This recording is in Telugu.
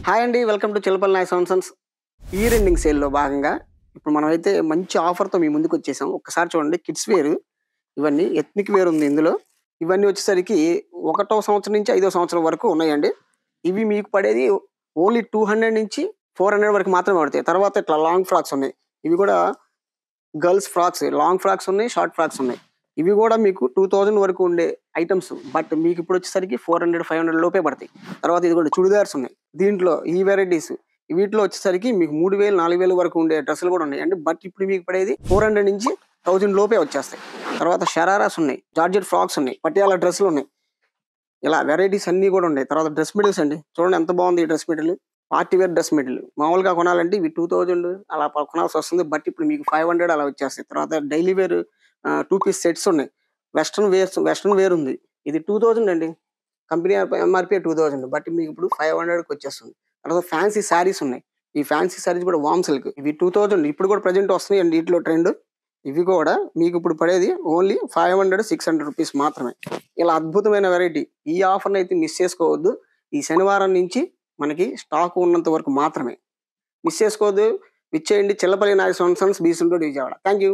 హాయ్ అండి. వెల్కమ్ టు చిలపల్ నాయ్ సన్స్. ఇయర్ ఎండింగ్ సేల్‌లో భాగంగా ఇప్పుడు మనమైతే మంచి ఆఫర్‌తో మీ ముందుకొచ్చేసాం. ఒక్కసారి చూడండి కిడ్స్ వేర్ ఇవన్నీ ఎత్నిక్ వేర్ ఉంది ఇందులో. ఇవన్నీ వచ్చేసరికి ఒకటో సంవత్సరం నుంచి ఐదో సంవత్సరం వరకు ఉన్నాయండి. ఇవి మీకు పడేది ఓన్లీ 200 నుంచి 400 వరకు మాత్రమే పడతాయి. తర్వాత ఇట్లా లాంగ్ ఫ్రాక్స్ ఉన్నాయి. ఇవి కూడా గర్ల్స్ ఫ్రాక్స్, లాంగ్ ఫ్రాక్స్ ఉన్నాయి, షార్ట్ ఫ్రాక్స్ ఉన్నాయి. ఇవి కూడా మీకు 2000 వరకు ఉండే ఐటమ్స్. బట్ మీకు ఇప్పుడు వచ్చేసరికి 400, 500 లోపే పడతాయి. తర్వాత ఇదిగోండి చుడిదార్స్ ఉన్నాయి. దీంట్లో ఈ వెరైటీస్ వీటిలో వచ్చేసరికి మీకు 3000, 4000 వరకు ఉండే డ్రెస్సులు కూడా ఉన్నాయి అండి. బట్ ఇప్పుడు మీకు పడేది 400 నుంచి 1000 లోపే వచ్చేస్తాయి. తర్వాత షరారాస్ ఉన్నాయి, జార్జెట్ ఫ్రాక్స్ ఉన్నాయి, పటియాలా డ్రెస్సులు ఉన్నాయి. ఇలా వెరైటీస్ అన్ని కూడా ఉన్నాయి. తర్వాత డ్రెస్ మెటీరియల్స్ అండి, చూడండి ఎంత బాగుంది ఈ dress material. Party wear dress material మామూలుగా కొనాలంటే ఇవి 2000 అలా కొనాల్సి వస్తుంది. బట్ ఇప్పుడు మీకు 500 అలా వచ్చేస్తాయి. తర్వాత డైలీ వేర్ 2 పీస్ సెట్స్ ఉన్నాయి. వెస్ట్రన్ వేర్ ఉంది. ఇది 2000 అండి. కంపెనీ ఎంఆర్పీ 2000, బట్ మీకు ఇప్పుడు 500కి వచ్చేస్తుంది. తర్వాత ఫ్యాన్సీ శారీస్ ఉన్నాయి. ఈ ఫ్యాన్సీ శారీస్ కూడా వామ్ సిల్క్, ఇవి 2000 ఇప్పుడు కూడా ప్రజెంట్ వస్తున్నాయి అండి. వీటిలో ట్రెండ్ ఇవి కూడా మీకు ఇప్పుడు పడేది ఓన్లీ 500, 600 రూపీస్ మాత్రమే. ఇలా అద్భుతమైన వెరైటీ. ఈ ఆఫర్ని అయితే మిస్ చేసుకోవద్దు. ఈ శనివారం నుంచి మనకి స్టాక్ ఉన్నంత వరకు మాత్రమే. మిస్ చేసుకోవద్దు. విచ్చేయండి. Chillapalli Nayak sons, Besant road, Vijayawada. Thank you.